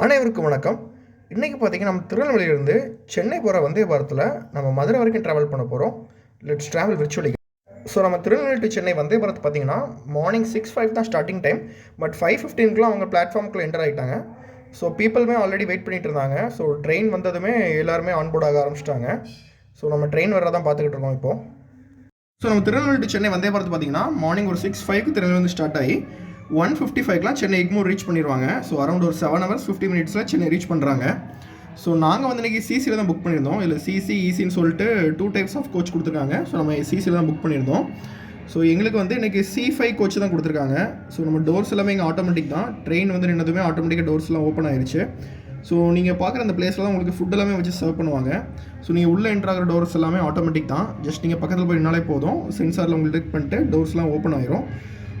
அனைவருக்கும் வணக்கம். இன்றைக்கி பார்த்தீங்கன்னா நம்ம திருநெல்வேலியிலேருந்து சென்னை போகிற வந்தே பாரத்தில் நம்ம மதுரை வரைக்கும் ட்ராவல் பண்ண போகிறோம். Let's travel virtually. ஸோ நம்ம திருநெல்வேலி டு சென்னை வந்தே பாரத் பார்த்தீங்கன்னா மார்னிங் 6:05 தான் ஸ்டார்டிங் டைம். பட் 5:15க்குலாம் அவங்க பிளாட்ஃபார்முக்குள்ள என்டர் ஆகிட்டாங்க. ஸோ பீப்புளுமே ஆல்ரெடி வெயிட் பண்ணிட்டு இருந்தாங்க. ஸோ ட்ரெயின் வந்ததுமே எல்லாருமே ஆன்போர்ட் ஆக ஆரம்பிச்சிட்டாங்க. ஸோ நம்ம ட்ரெயின் வர்றதான் பார்த்துக்கிட்டு இருக்கோம் இப்போது. ஸோ நம்ம திருநெல்வேலி டு சென்னை வந்தே பாரத் பார்த்தீங்கன்னா மார்னிங் ஒரு 6:05க்கு திருநெல்வேலி வந்து ஸ்டார்ட் ஆகி 1:55க்குலாம் சென்னை எக்மோர் ரீச் பண்ணிடுவாங்க. ஸோ அரௌண்ட் ஒரு 7 hours 50 minutes சென்னை ரீச் பண்ணுறாங்க. ஸோ நாங்கள் வந்து இன்றைக்கி சிசியில் தான் புக் பண்ணியிருந்தோம். இல்லை சிசி ஈசின்னு சொல்லிட்டு 2 types ஆஃப் கோச் கொடுத்துருக்காங்க. ஸோ நம்ம சிசியில் தான் புக் பண்ணியிருந்தோம். ஸோ எங்களுக்கு வந்து இன்றைக்கி C5 கோச் தான் கொடுத்துருக்காங்க. ஸோ நம்ம டோர்ஸ் எல்லாமே இங்கே ஆட்டோமேட்டிக் தான். ட்ரெயின் வந்து நின்னதுமே ஆட்டோமேட்டிக்காக டோர்ஸ்லாம் ஓப்பன் ஆயிடுச்சு. ஸோ நீங்கள் பார்க்குற அந்த பிளேஸில் தான் உங்களுக்கு ஃபுட் எல்லாமே வச்சு சர்வ் பண்ணுவாங்க. ஸோ நீங்கள் உள்ளே என்ட்ரு ஆகிற டோர்ஸ் எல்லாமே ஆட்டோமேட்டிக் தான். ஜஸ்ட் நீங்கள் பக்கத்தில் போய் நின்னாலே போதும், சென்சாரில் உங்களுக்கு டிடெக்ட் பண்ணிட்டு டோர்ஸ்லாம் ஓப்பன் ஆயிரும்.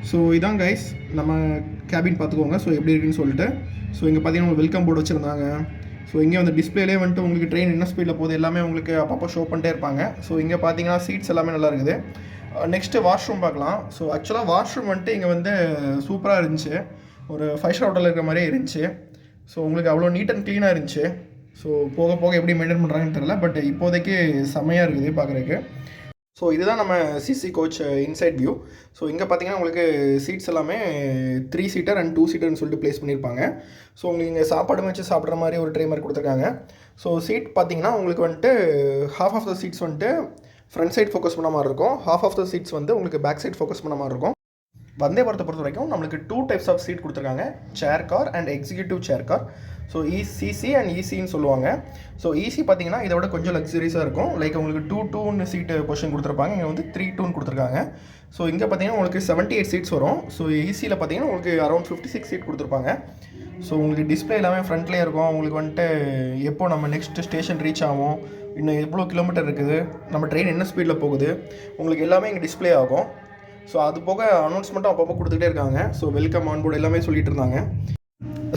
ஸோ இதான் கைஸ் நம்ம கேபின் பார்த்துக்கோங்க. ஸோ எப்படி இருக்குன்னு சொல்லிட்டு. ஸோ இங்கே பார்த்தீங்கன்னா உங்களுக்கு வெல்கம் போர்டு வச்சுருந்தாங்க. ஸோ இங்கே வந்து டிஸ்பிளேலே வந்துட்டு உங்களுக்கு ட்ரெயின் என்ன ஸ்பீடில் போகுது எல்லாமே உங்களுக்கு அப்பப்போ ஷோ பண்ணிட்டே இருப்பாங்க. ஸோ இங்கே பார்த்தீங்கன்னா சீட்ஸ் எல்லாமே நல்லா இருக்குது. நெக்ஸ்ட்டு வாஷ்ரூம் பார்க்கலாம். ஸோ ஆக்சுவலாக வாஷ்ரூம் வந்துட்டு இங்கே வந்து சூப்பராக இருந்துச்சு. ஒரு 5 star ஹோட்டலில் இருக்கிற மாதிரியே இருந்துச்சு. ஸோ உங்களுக்கு அவ்வளோ நீட் அண்ட் க்ளீனாக இருந்துச்சு. ஸோ போக போக எப்படி மெயின்டைன் பண்ணுறாங்கன்னு தெரியல. பட் இப்போதைக்கு செம்மையாக இருக்குது பார்க்குறதுக்கு. ஸோ இதுதான் நம்ம CC coach inside view. So இங்கே பார்த்தீங்கன்னா உங்களுக்கு சீட்ஸ் எல்லாமே 3 seater அண்ட் 2 seaterன்னு சொல்லிட்டு ப்ளேஸ் பண்ணியிருப்பாங்க. ஸோ உங்களுக்கு இங்கே சாப்பாடு வச்சு சாப்பிட்ற மாதிரி ஒரு ட்ரே மாதிரி கொடுத்துருக்காங்க. ஸோ சீட் பார்த்தீங்கன்னா உங்களுக்கு வந்துட்டு half ஆஃப் த சீட்ஸ் வந்துட்டு ஃப்ரண்ட் சைட் ஃபோக்கஸ் பண்ண மாதிரி இருக்கும். half ஆஃப் த சீட்ஸ் வந்து உங்களுக்கு பேக் சைட் ஃபோக்கஸ் பண்ண மாதிரி இருக்கும். வந்தே பாரத்தை பொறுத்த வரைக்கும் நம்மளுக்கு 2 types ஆஃப் சீட் கொடுத்துருக்காங்க, chair car and executive chair car. So CC and ஈசின்னு சொல்லுவாங்க. ஸோ ஈசி பார்த்தீங்கன்னா இதை விட கொஞ்சம் லக்ஸரிஸாக இருக்கும். லைக் உங்களுக்கு 2-2ன்னு சீட்டு பொசிஷன் கொடுத்துருப்பாங்க. இங்கே வந்து 3-2ன்னு கொடுத்துருக்காங்க. ஸோ இங்கே பார்த்தீங்கன்னா உங்களுக்கு 78 சீட்ஸ் வரும். ஸோ ஈசியில் பார்த்தீங்கன்னா உங்களுக்கு அரௌண்ட் 56 சீட் கொடுத்துருப்பாங்க. ஸோ உங்களுக்கு டிஸ்பிளே எல்லாமே ஃப்ரண்ட்லேயே இருக்கும். உங்களுக்கு வந்துட்டு எப்போ நம்ம நெக்ஸ்ட் ஸ்டேஷன் ரீச் ஆகும், இன்னும் எவ்வளோ கிலோமீட்டர் இருக்குது, நம்ம ட்ரெயின் என்ன ஸ்பீடில் போகுது, உங்களுக்கு எல்லாமே இங்கே டிஸ்பிளே ஆகும். ஸோ அது போக அனௌன்ஸ்மெண்ட்டும் அப்பப்போ கொடுத்துட்டே இருக்காங்க. ஸோ வெல்கம் ஆன்போர்டு எல்லாமே சொல்லிட்டு இருந்தாங்க.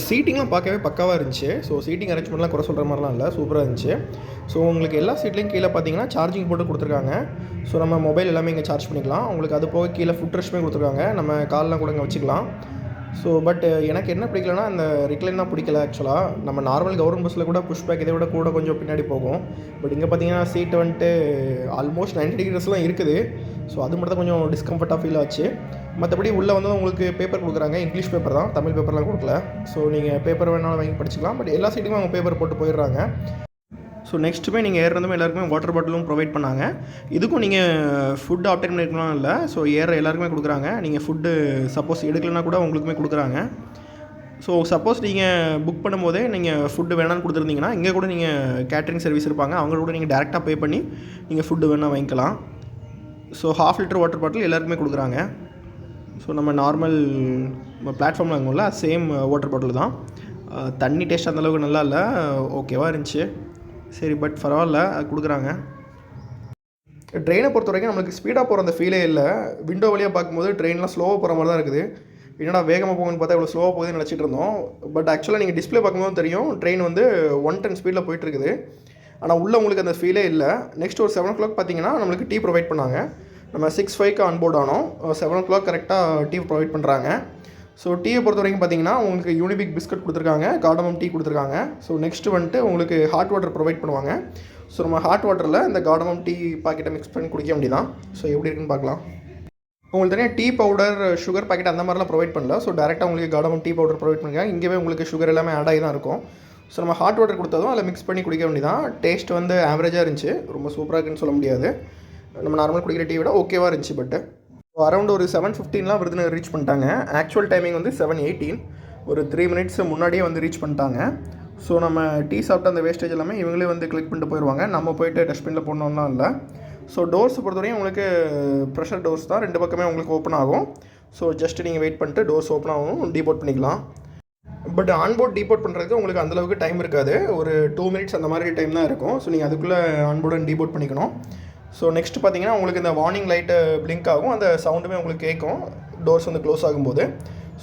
சீட்டிங்லாம் பார்க்கவே பக்காவாக இருந்துச்சு. ஸோ சீட்டிங் அரேஞ்ச்மெண்ட்லாம் குறை சொல்கிற மாதிரிலாம் இல்லை, சூப்பராக இருந்துச்சு. ஸோ உங்களுக்கு எல்லா சீட்லேயும் கீழே பார்த்தீங்கன்னா சார்ஜிங் போட்டு கொடுத்துருக்காங்க. ஸோ நம்ம மொபைல் எல்லாமே இங்கே சார்ஜ் பண்ணிக்கலாம். உங்களுக்கு அது போக கீழே ஃபுட் ரெஸ்ட்டுமே கொடுத்துருக்காங்க. நம்ம கால்லாம் கூட இங்கே வச்சுக்கலாம். ஸோ பட் எனக்கு என்ன பிடிக்கலன்னா அந்த ரிக்ளைன் தான் பிடிக்கல. ஆக்சுவலாக நம்ம நார்மல் கவர்மெண்ட் பஸ்ஸில் கூட புஷ் பேக் இதை விட கூட கொஞ்சம் பின்னாடி போகும். பட் இங்கே பார்த்தீங்கன்னா சீட்டு வந்துட்டு ஆல்மோஸ்ட் 90 degreesலாம் இருக்குது. ஸோ அது மட்டும் தான் கொஞ்சம் டிஸ்கம்ஃபர்ட்டாக ஃபீல் ஆச்சு. மற்றபடி உள்ளே வந்து உங்களுக்கு பேப்பர் கொடுக்குறாங்க. இங்கிலீஷ் பேப்பர் தான், தமிழ் பேப்பர்லாம் கொடுக்கல. ஸோ நீங்கள் பேப்பர் வேணாலும் வாங்கி படிச்சிக்கலாம். பட் எல்லா சீட்டுக்கும் அவங்க பேப்பர் போட்டு போயிடுறாங்க. ஸோ நெக்ஸ்ட்டுமே நீங்கள் ஏறுறதுமே எல்லாருக்குமே வாட்டர் பாட்டிலும் ப்ரொவைட் பண்ணாங்க. இதுக்கும் நீங்கள் ஃபுட்டு ஆப்டேட் பண்ணிருக்கலாம் இல்லை. ஸோ ஏற எல்லாருக்குமே கொடுக்குறாங்க. நீங்கள் ஃபுட்டு சப்போஸ் எடுக்கலைன்னா கூட உங்களுக்குமே கொடுக்குறாங்க. ஸோ சப்போஸ் நீங்கள் புக் பண்ணும்போதே நீங்கள் ஃபுட்டு வேணான்னு கொடுத்துருந்தீங்கன்னா இங்கே கூட நீங்கள் கேட்ரிங் சர்வீஸ் இருப்பாங்க, அவங்க கூட நீங்கள் டேரெக்டாக பே பண்ணி நீங்கள் ஃபுட்டு வேணால் வாங்கிக்கலாம். ஸோ 1/2 liter வாட்டர் பாட்டில் எல்லாருக்குமே கொடுக்குறாங்க. ஸோ நம்ம நார்மல் பிளாட்ஃபார்மில் வாங்குவோம்ல சேம் வாட்டர் பாட்டில் தான். தண்ணி டேஸ்ட் அந்தளவுக்கு நல்லா இல்லை, ஓகேவாக இருந்துச்சு. சரி பட் பரவாயில்ல, அது கொடுக்குறாங்க. ட்ரெயினை பொறுத்த வரைக்கும் நம்மளுக்கு ஸ்பீடாக போகிற அந்த ஃபீலே இல்லை. விண்டோ வழியாக பார்க்கும்போது ட்ரெயின்லாம் ஸ்லோவாக போகிற மாதிரி தான் இருக்குது. என்னடா வேகமாக போகுதுன்னு பார்த்தா இவ்வளோ ஸ்லோவாக போகுதுன்னு நினச்சிட்டு இருந்தோம். பட் ஆக்சுவலாக நீங்கள் டிஸ்பிளே பார்க்கும்போது தெரியும் ட்ரெயின் வந்து 110 ஸ்பீடில் போயிட்டுருக்குது. ஆனால் உள்ளே உங்களுக்கு அந்த ஃபீலே இல்லை. நெக்ஸ்ட் ஒரு 7 o'clock பார்த்தீங்கன்னா நம்மளுக்கு டீ ப்ரொவைட் பண்ணாங்க. நம்ம 6:05க்கு ஆன்போர்ட் ஆனோம். 7 o'clock கரெக்டாக டீ ப்ரொவைட் பண்ணுறாங்க. ஸோ டீயை பொறுத்த வரைக்கும் பார்த்தீங்கன்னா உங்களுக்கு யூனிபிக் பிஸ்கட் கொடுத்துருக்காங்க, கார்டமம் டீ கொடுத்துருக்காங்க. ஸோ நெக்ஸ்ட்டு வந்துட்டு உங்களுக்கு ஹாட் வாட்டர் ப்ரொவைட் பண்ணுவாங்க. ஸோ நம்ம ஹாட் வாட்டரில் இந்த கார்டமம் டீ பாக்கெட்டை மிக்ஸ் பண்ணி குடிக்க வேண்டியதான். ஸோ எப்படி இருக்குன்னு பார்க்கலாம். உங்களுக்கு தனியாக டீ பவுடர், சுகர் பாக்கெட் அந்த மாதிரிலாம் ப்ரொவைட் பண்ணல. ஸோ டேரெக்டாக உங்களுக்கு கார்டமம் டீ பவுடர் ப்ரொவைட் பண்ணிருக்காங்க. இங்கேயே உங்களுக்கு சுகர் எல்லாமே ஆட் ஆகி தான் இருக்கும். ஸோ நம்ம ஹாட் வாட்டர் கொடுத்ததும் அதில் மிக்ஸ் பண்ணி குடிக்க வேண்டியதான். டேஸ்ட் வந்து ஆவரேஜாக இருந்துச்சு, ரொம்ப சூப்பராக இருக்குன்னு சொல்ல முடியாது. நம்ம நார்மல் குடிக்கிற டீ விட ஓகேவாக இருந்துச்சு. பட் அரௌண்ட் ஒரு 7:15லாம் விருதுநகர் ரீச் பண்ணிட்டாங்க. ஆக்சுவல் டைமிங் வந்து 7:18, ஒரு 3 minutes முன்னாடியே வந்து ரீச் பண்ணிட்டாங்க. ஸோ நம்ம டீ சாப்பிட்டு அந்த வேஸ்டேஜ் எல்லாமே இவங்களே வந்து கிளிக் பண்ணிட்டு போயிடுவாங்க. நம்ம போய்ட்டு டஸ்ட்பினில் போடணும்லாம் இல்லை. ஸோ டோர்ஸ் பொறுத்தவரையும் உங்களுக்கு ப்ரெஷர் டோர்ஸ் தான், 2 பக்கமே உங்களுக்கு ஓப்பன் ஆகும். ஸோ ஜஸ்ட் நீங்கள் வெயிட் பண்ணிட்டு டோர்ஸ் ஓப்பன் ஆகும், டீபோர்ட் பண்ணிக்கலாம். பட் ஆன்போர்ட் டீபோர்ட் பண்ணுறதுக்கு உங்களுக்கு அந்தளவுக்கு டைம் இருக்காது. ஒரு 2 minutes அந்த மாதிரி டைம் தான் இருக்கும். ஸோ நீங்கள் அதுக்குள்ளே ஆன்போர்டு டீபோர்ட் பண்ணிக்கணும். ஸோ நெக்ஸ்ட் பார்த்தீங்கன்னா உங்களுக்கு இந்த வார்னிங் லைட்டு பிளிங்க் ஆகும், அந்த சவுண்டுமே உங்களுக்கு கேட்கும் டோர்ஸ் வந்து க்ளோஸ் ஆகும்போது.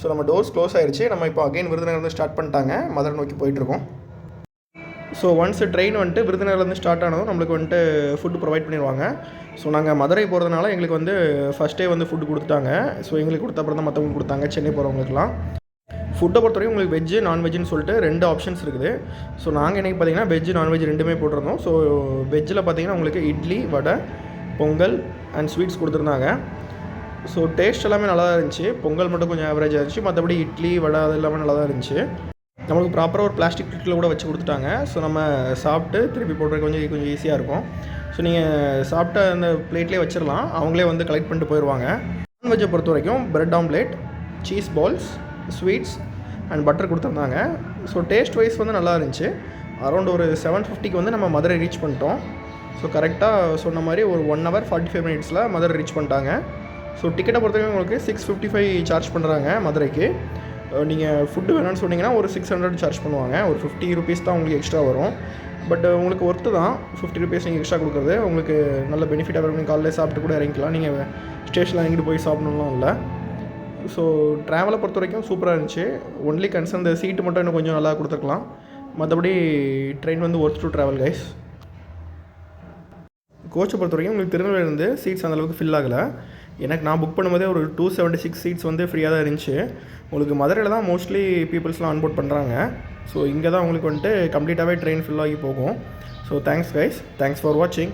ஸோ நம்ம டோர்ஸ் க்ளோஸ் ஆகிடுச்சு. நம்ம இப்போ அகைன் விருதுநகர்லேருந்து ஸ்டார்ட் பண்ணிட்டாங்க, மதுரை நோக்கி போயிட்டுருக்கோம். ஸோ ஒன்ஸ் ட்ரெயின் வந்துட்டு விருதுநகர்லேருந்து ஸ்டார்ட் ஆனதும் நம்மளுக்கு வந்துட்டு ஃபுட்டு ப்ரொவைட் பண்ணிடுவாங்க. ஸோ நாங்கள் மதுரை போகிறதுனால எங்களுக்கு வந்து ஃபஸ்ட்டே வந்து ஃபுட்டு கொடுத்துட்டாங்க. ஸோ எங்களுக்கு கொடுத்த அப்புறம் தான் மற்றவங்களுக்கு கொடுத்தாங்க, சென்னை போகிறவங்களுக்குலாம். ஃபுட்டை பொறுத்தவரைக்கும் உங்களுக்கு வெஜ்ஜு நான்வெஜ்ஜுன்னு சொல்லிட்டு 2 ஆப்ஷன்ஸ் இருக்குது. ஸோ நாங்கள் இன்றைக்கி பார்த்தீங்கன்னா வெஜ்ஜு நான்வெஜ் 2மே போட்டிருந்தோம். ஸோ வெஜ்ஜில் பார்த்தீங்கன்னா உங்களுக்கு இட்லி, வடை, பொங்கல் அண்ட் ஸ்வீட்ஸ் கொடுத்துருந்தாங்க. ஸோ டேஸ்ட் எல்லாமே நல்லா தான் இருந்துச்சு. பொங்கல் மட்டும் கொஞ்சம் ஆவரேஜாக இருந்துச்சு. மற்றபடி இட்லி, வடை அது எல்லாமே நல்லா தான் இருந்துச்சு. நம்மளுக்கு ப்ராப்பராக ஒரு பிளாஸ்டிக் பிளேட்டில் கூட வச்சு கொடுத்துட்டாங்க. ஸோ நம்ம சாப்பிட்டு திருப்பி போடுறதுக்கு கொஞ்சம் ஈஸியாக இருக்கும். ஸோ நீங்கள் சாப்பிட்ட அந்த பிளேட்லேயே வச்சிடலாம். அவங்களே வந்து கலெக்ட் பண்ணிட்டு போயிடுவாங்க. நான்வெஜ்ஜை பொறுத்த வரைக்கும் bread omelette, cheese balls, sweets and butter கொடுத்துருந்தாங்க. ஸோ டேஸ்ட் வைஸ் வந்து நல்லா இருந்துச்சு. அரௌண்ட் ஒரு 7:50க்கு வந்து நம்ம மதுரை ரீச் பண்ணிட்டோம். ஸோ கரெக்டாக சொன்ன மாதிரி ஒரு 1 hour 45 minutesல மதுரை ரீச் பண்ணிட்டாங்க. ஸோ டிக்கெட்டை பொறுத்தவரைக்கும் உங்களுக்கு 655 சார்ஜ் பண்ணுறாங்க மதுரைக்கு. நீங்கள் ஃபுட்டு வேணும்னு சொன்னீங்கன்னா ஒரு 600 சார்ஜ் பண்ணுவாங்க. ஒரு 50 rupees தான் உங்களுக்கு எக்ஸ்ட்ரா வரும். பட் உங்களுக்கு ஒர்த்து தான் 50 rupees நீங்கள் எக்ஸ்ட்ரா கொடுக்குறது. உங்களுக்கு நல்ல பெனிஃபிட்டாக இருக்கும். நீங்கள் காலையில் சாப்பிட்டு கூட இறங்கிக்கலாம். நீங்கள் ஸ்டேஷனில் இறங்கிட்டு போய் சாப்பிடணும்லாம் இல்லை. ஸோ ட்ராவலை பொறுத்த வரைக்கும் சூப்பராக இருந்துச்சு. ஒன்லி கன்சர்ன் இந்த சீட்டு மட்டும் இன்னும் கொஞ்சம் நல்லா கொடுத்துருக்கலாம். மற்றபடி ட்ரெயின் வந்து ஒர்த் டு ட்ராவல் கைஸ். கோச்சை பொறுத்த வரைக்கும் உங்களுக்கு திருநெல்வேலியிலேருந்து சீட்ஸ் அந்தளவுக்கு ஃபில் ஆகலை. நான் புக் பண்ணும்போதே ஒரு 276 சீட்ஸ் வந்து ஃப்ரீயாக தான் இருந்துச்சு. உங்களுக்கு மதுரையில் தான் மோஸ்ட்லி பீப்புள்ஸ்லாம் ஆன்போர்ட் பண்ணுறாங்க. ஸோ இங்கே தான் உங்களுக்கு வந்துட்டு கம்ப்ளீட்டாகவே ட்ரெயின் ஃபில் ஆகி போகும். So thanks guys, thanks for வாட்சிங்.